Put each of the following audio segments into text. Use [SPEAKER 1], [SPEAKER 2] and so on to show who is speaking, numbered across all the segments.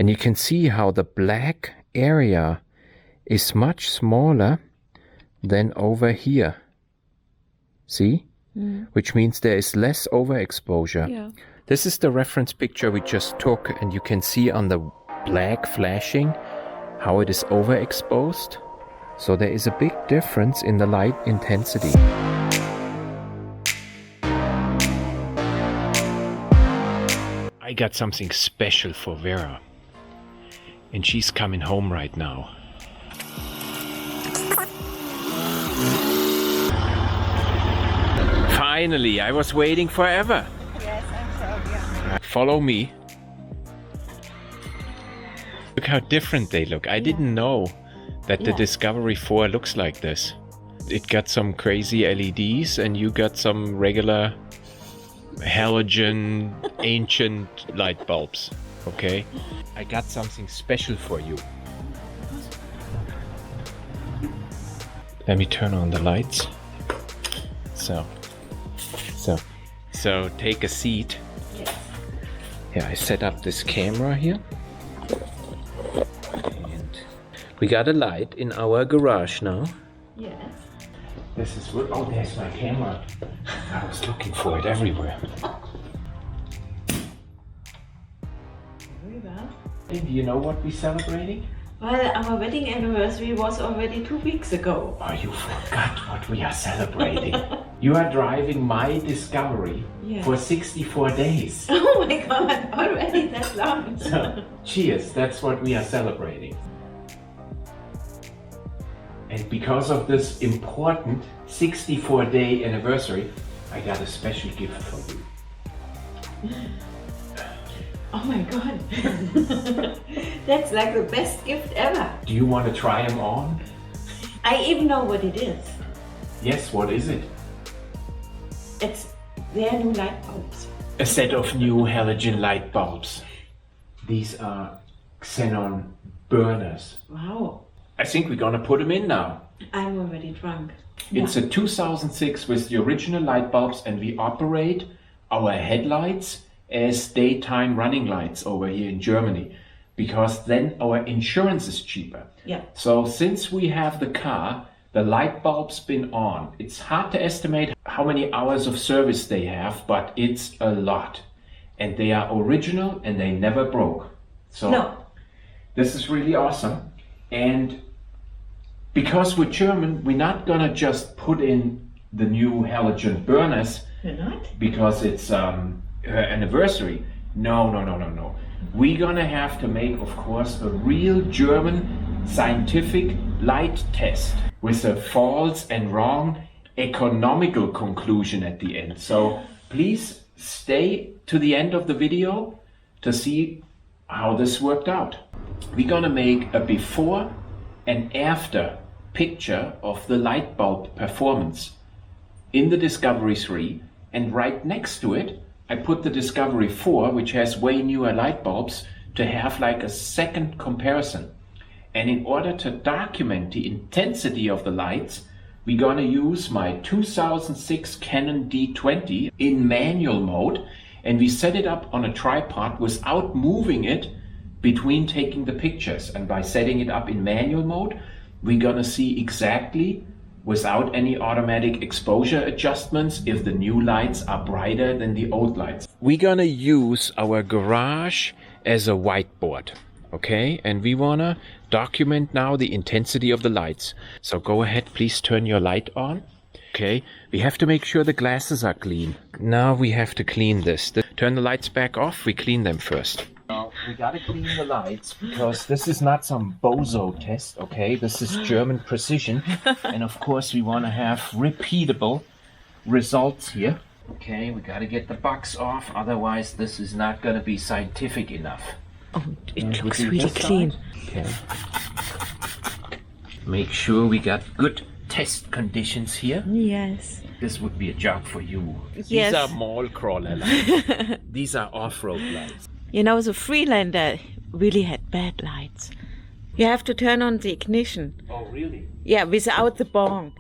[SPEAKER 1] And you can see how the black area is much smaller than over here. See? Which means there is less overexposure.
[SPEAKER 2] Yeah.
[SPEAKER 1] This is the reference picture we just took, and you can see on the black flashing how it is overexposed. So there is a big difference in the light intensity. I got something special for Vera, and she's coming home right now. Finally, I was waiting forever.
[SPEAKER 2] Yes, I'm sorry.
[SPEAKER 1] Follow me. Look how different they look. I didn't know that the Discovery 4 looks like this. It got some crazy LEDs and you got some regular halogen ancient light bulbs. Okay? I got something special for you. Let me turn on the lights. So take a seat.
[SPEAKER 2] Yes.
[SPEAKER 1] Yeah, I set up this camera here. And we got a light in our garage now.
[SPEAKER 2] Yes.
[SPEAKER 1] This is what, oh, there's my camera. I was looking for it everywhere.
[SPEAKER 2] Very well.
[SPEAKER 1] Hey, do you know what we're celebrating?
[SPEAKER 2] Well, our wedding anniversary was already 2 weeks ago.
[SPEAKER 1] Oh, you forgot what we are celebrating. You are driving my Discovery for 64 days.
[SPEAKER 2] Oh my God, already that long.
[SPEAKER 1] So, cheers, that's what we are celebrating. And because of this important 64-day anniversary, I got a special gift for you.
[SPEAKER 2] Oh my God. That's like the best gift ever.
[SPEAKER 1] Do you want to try them on?
[SPEAKER 2] I even know what it is.
[SPEAKER 1] Yes, what is it?
[SPEAKER 2] It's their new light bulbs.
[SPEAKER 1] A set of new halogen light bulbs. These are Xenon burners.
[SPEAKER 2] Wow.
[SPEAKER 1] I think we're gonna put them in now.
[SPEAKER 2] I'm already drunk.
[SPEAKER 1] It's a 2006 with the original light bulbs, and we operate our headlights as daytime running lights over here in Germany, because then our insurance is cheaper.
[SPEAKER 2] Yeah.
[SPEAKER 1] So since we have the car, the light bulb's been on. It's hard to estimate how many hours of service they have, but it's a lot. And they are original and they never broke. So this is really awesome. And because we're German, we're not gonna just put in the new halogen burners.
[SPEAKER 2] You're not?
[SPEAKER 1] Because it's her anniversary. No. We're gonna have to make, of course, a real German scientific light test with a false and wrong economical conclusion at the end. So please stay to the end of the video to see how this worked out. We're gonna make a before and after picture of the light bulb performance in the Discovery 3, and right next to it I put the Discovery 4, which has way newer light bulbs, to have like a second comparison. And in order to document the intensity of the lights, we're gonna use my 2006 Canon D20 in manual mode, and we set it up on a tripod without moving it between taking the pictures. And by setting it up in manual mode, we're gonna see exactly, without any automatic exposure adjustments, if the new lights are brighter than the old lights. We're gonna use our garage as a whiteboard, okay? And we wanna document now the intensity of the lights. So go ahead, please turn your light on. Okay, we have to make sure the glasses are clean. Now we have to clean this. Turn the lights back off, we clean them first. Now, we gotta clean the lights because this is not some bozo test, okay? This is German precision. And of course we wanna have repeatable results here. Okay, we gotta get the box off, otherwise this is not gonna be scientific enough.
[SPEAKER 2] Oh, it looks really clean.
[SPEAKER 1] Okay. Make sure we got good test conditions here.
[SPEAKER 2] Yes.
[SPEAKER 1] This would be a job for you.
[SPEAKER 2] Yes.
[SPEAKER 1] These are mall crawler lights. These are off-road lights.
[SPEAKER 2] You know, the Freelander really had bad lights. You have to turn on the ignition.
[SPEAKER 1] Oh, really?
[SPEAKER 2] Yeah, without the bong.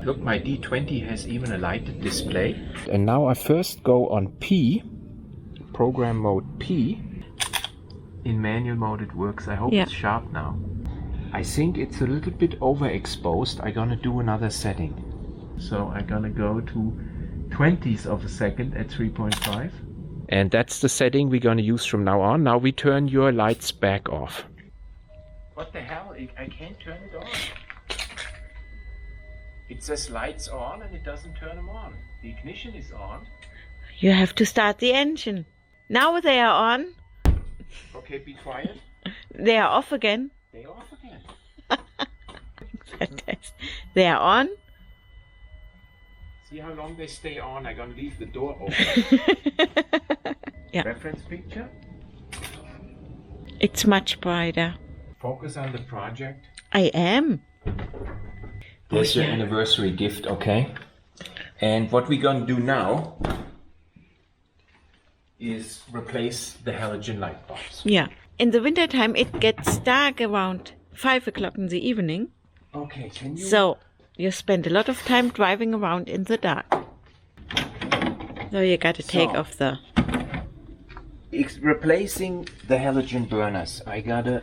[SPEAKER 1] Look, my D20 has even a lighted display. And now I first go on P, program mode P. In manual mode it works. I hope
[SPEAKER 2] Yeah.
[SPEAKER 1] it's sharp now. I think it's a little bit overexposed. I'm gonna do another setting. So I'm gonna go to 20th of a second at 3.5. And that's the setting we're gonna use from now on. Now we turn your lights back off. What the hell? I can't turn it on. It says lights on and it doesn't turn them on. The ignition is on.
[SPEAKER 2] You have to start the engine. Now they are on.
[SPEAKER 1] Okay, be quiet.
[SPEAKER 2] They are off again.
[SPEAKER 1] They off again.
[SPEAKER 2] They are on.
[SPEAKER 1] See how long they stay on. I'm gonna leave the door open.
[SPEAKER 2] Yeah.
[SPEAKER 1] Reference picture.
[SPEAKER 2] It's much brighter.
[SPEAKER 1] Focus on the project.
[SPEAKER 2] I am.
[SPEAKER 1] There's your
[SPEAKER 2] yeah.
[SPEAKER 1] anniversary gift, okay? And what we're gonna do now is replace the halogen light bulbs.
[SPEAKER 2] Yeah. In the wintertime, it gets dark around 5 o'clock in the evening.
[SPEAKER 1] Okay, can you...
[SPEAKER 2] So you spend a lot of time driving around in the dark. So you got to take off the...
[SPEAKER 1] Replacing the halogen burners, I gotta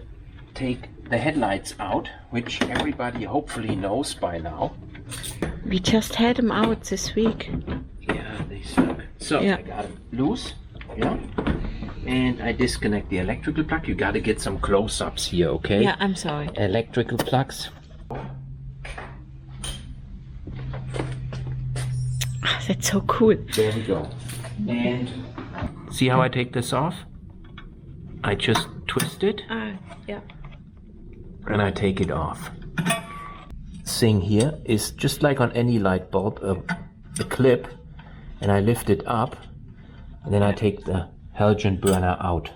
[SPEAKER 1] take the headlights out, which everybody hopefully knows by now.
[SPEAKER 2] We just had them out this week.
[SPEAKER 1] Yeah, they suck. So
[SPEAKER 2] Yeah.
[SPEAKER 1] I got them loose, yeah, and I disconnect the electrical plug. You gotta get some close-ups here, okay?
[SPEAKER 2] Yeah, I'm sorry.
[SPEAKER 1] Electrical plugs.
[SPEAKER 2] Ah, that's so cool.
[SPEAKER 1] There we go. And see how I take this off? I just twist it
[SPEAKER 2] Yeah.
[SPEAKER 1] and I take it off. Thing here is just like on any light bulb, a clip, and I lift it up, and then I take the halogen burner out.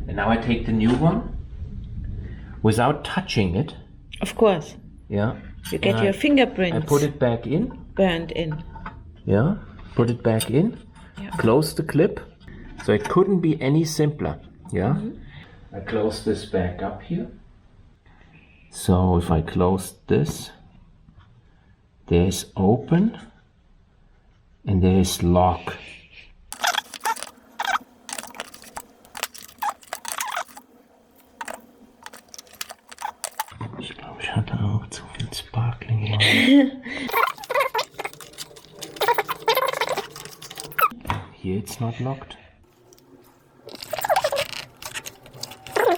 [SPEAKER 1] And now I take the new one without touching it.
[SPEAKER 2] Of course.
[SPEAKER 1] Yeah.
[SPEAKER 2] You get
[SPEAKER 1] And
[SPEAKER 2] your fingerprints
[SPEAKER 1] I put it back in.
[SPEAKER 2] burned in.
[SPEAKER 1] Yeah. Put it back in.
[SPEAKER 2] Yeah.
[SPEAKER 1] Close the clip. So it couldn't be any simpler. Yeah. I close this back up here. So if I close this, there's open and there's lock. Ich glaube, ich hatte auch zu viel Sparkling. Here it's not locked.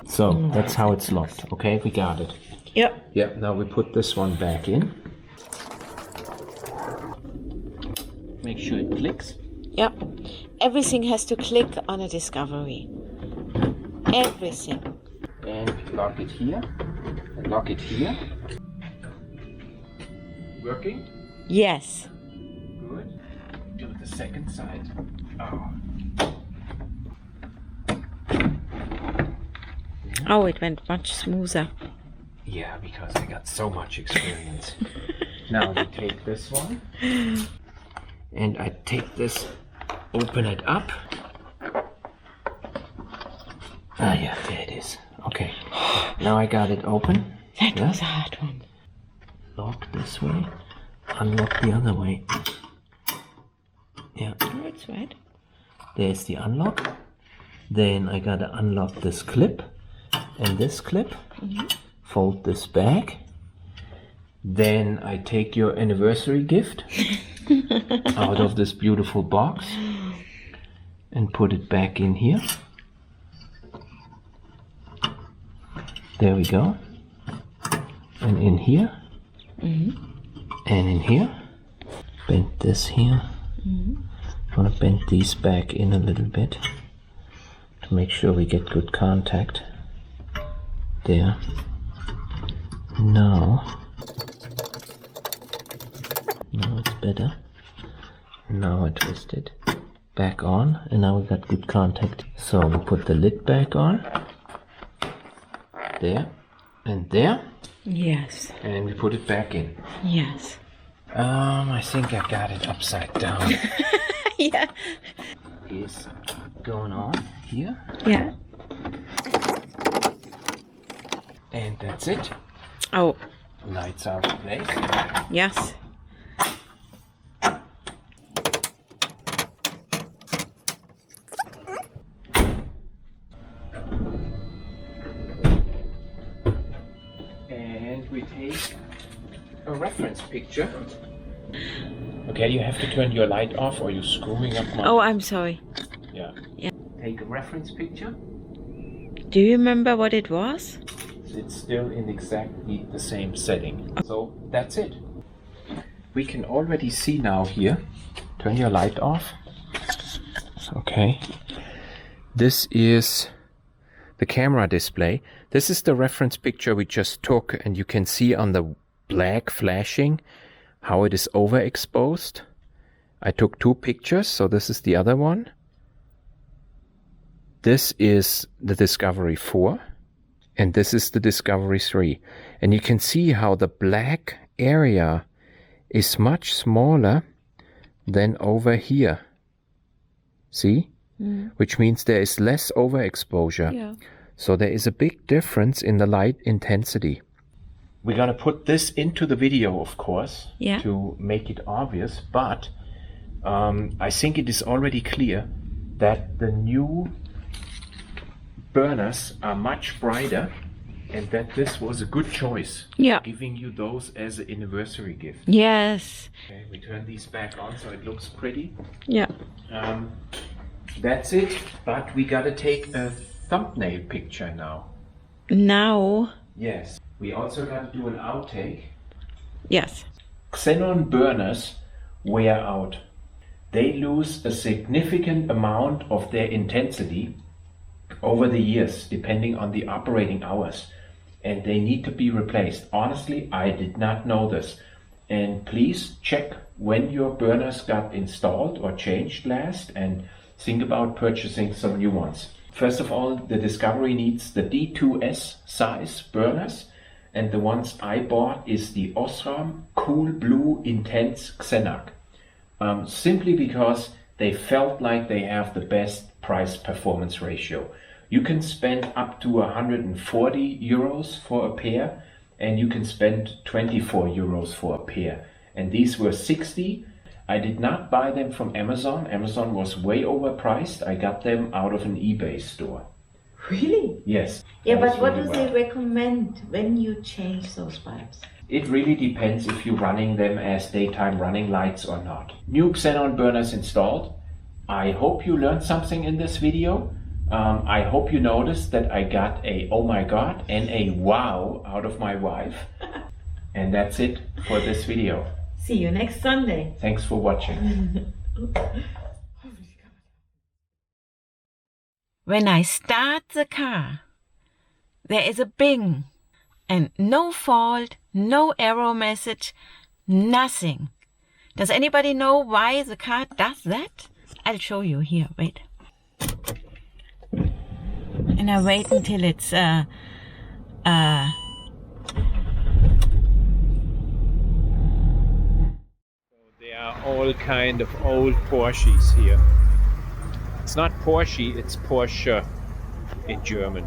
[SPEAKER 1] So that's how it's locked. Okay, we got it.
[SPEAKER 2] Yep.
[SPEAKER 1] Yeah, now we put this one back in. Make sure it clicks.
[SPEAKER 2] Yep. Everything has to click on a Discovery. Everything.
[SPEAKER 1] And lock it here. And lock it here. Working?
[SPEAKER 2] Yes.
[SPEAKER 1] Good. Do the second side. Oh.
[SPEAKER 2] Oh, it went much smoother.
[SPEAKER 1] Yeah, because I got so much experience. Now we take this one. And I take this, open it up. Ah, yeah, there it is. Okay. Now I got it open.
[SPEAKER 2] That
[SPEAKER 1] Yeah.
[SPEAKER 2] was a hard one.
[SPEAKER 1] Lock this way. Unlock the other way. Yeah.
[SPEAKER 2] Oh, it's right.
[SPEAKER 1] There's the unlock. Then I gotta unlock this clip and this clip. Fold this back. Then I take your anniversary gift out of this beautiful box and put it back in here. There we go. And in here. And in here. Bend this here. I want to bend these back in a little bit to make sure we get good contact. There. Now it's better. Now I twist it back on and now we got good contact. So we put the lid back on. There and there.
[SPEAKER 2] Yes.
[SPEAKER 1] And we put it back in.
[SPEAKER 2] Yes.
[SPEAKER 1] I think I got it upside down.
[SPEAKER 2] Yeah.
[SPEAKER 1] Is going on here.
[SPEAKER 2] Yeah.
[SPEAKER 1] And that's it.
[SPEAKER 2] Oh,
[SPEAKER 1] Lights are in place.
[SPEAKER 2] yes.
[SPEAKER 1] we take a reference picture. Okay, you have to turn your light off or you're screwing up my...
[SPEAKER 2] Oh, I'm sorry.
[SPEAKER 1] Yeah.
[SPEAKER 2] Yeah.
[SPEAKER 1] Take a reference picture.
[SPEAKER 2] Do you remember what it was?
[SPEAKER 1] It's still in exactly the same setting. So that's it. We can already see now here. Turn your light off. Okay. This is the camera display. This is the reference picture we just took, and you can see on the black flashing how it is overexposed. I took 2 pictures, so this is the other one. This is the Discovery 4 and this is the Discovery 3. And you can see how the black area is much smaller than over here. See? Which means there is less overexposure.
[SPEAKER 2] Yeah.
[SPEAKER 1] So there is a big difference in the light intensity. We're going to put this into the video, of course, to make it obvious, but I think it is already clear that the new burners are much brighter and that this was a good choice.
[SPEAKER 2] Yeah.
[SPEAKER 1] Giving you those as an anniversary gift.
[SPEAKER 2] Yes.
[SPEAKER 1] Okay, we turn these back on so it looks pretty.
[SPEAKER 2] Yeah.
[SPEAKER 1] That's it, but we gotta take a thumbnail picture now.
[SPEAKER 2] Now?
[SPEAKER 1] Yes. We also gotta do an outtake.
[SPEAKER 2] Yes.
[SPEAKER 1] Xenon burners wear out. They lose a significant amount of their intensity over the years, depending on the operating hours. And they need to be replaced. Honestly, I did not know this. And please check when your burners got installed or changed last and think about purchasing some new ones. First of all, the Discovery needs the D2S size burners, and the ones I bought is the Osram Cool Blue Intense Xenon. Simply because they felt like they have the best price performance ratio. You can spend up to 140 euros for a pair, and you can spend 24 euros for a pair. And these were 60. I did not buy them from Amazon. Amazon was way overpriced. I got them out of an eBay store.
[SPEAKER 3] Really?
[SPEAKER 1] Yes.
[SPEAKER 3] Yeah, but what do they recommend when you change those bulbs?
[SPEAKER 1] It really depends if you're running them as daytime running lights or not. New Xenon burners installed. I hope you learned something in this video. I hope you noticed that I got a oh my god and a wow out of my wife. And that's it for this video.
[SPEAKER 3] See you next Sunday.
[SPEAKER 1] Thanks for watching.
[SPEAKER 2] When I start the car, there is a bing and no fault, no error message, nothing. Does anybody know why the car does that? I'll show you here, wait. And I wait until it's There
[SPEAKER 1] are all kind of old Porsches here. It's not Porsche, it's Porsche in German.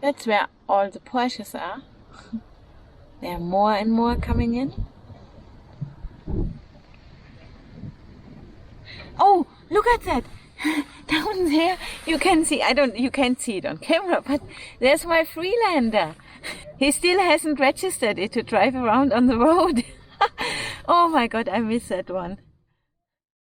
[SPEAKER 2] That's where all the Porsches are. There are more and more coming in. Oh, look at that! Down there, you can see. You can't see it on camera, but there's my Freelander. He still hasn't registered it to drive around on the road. Oh my God, I miss that one.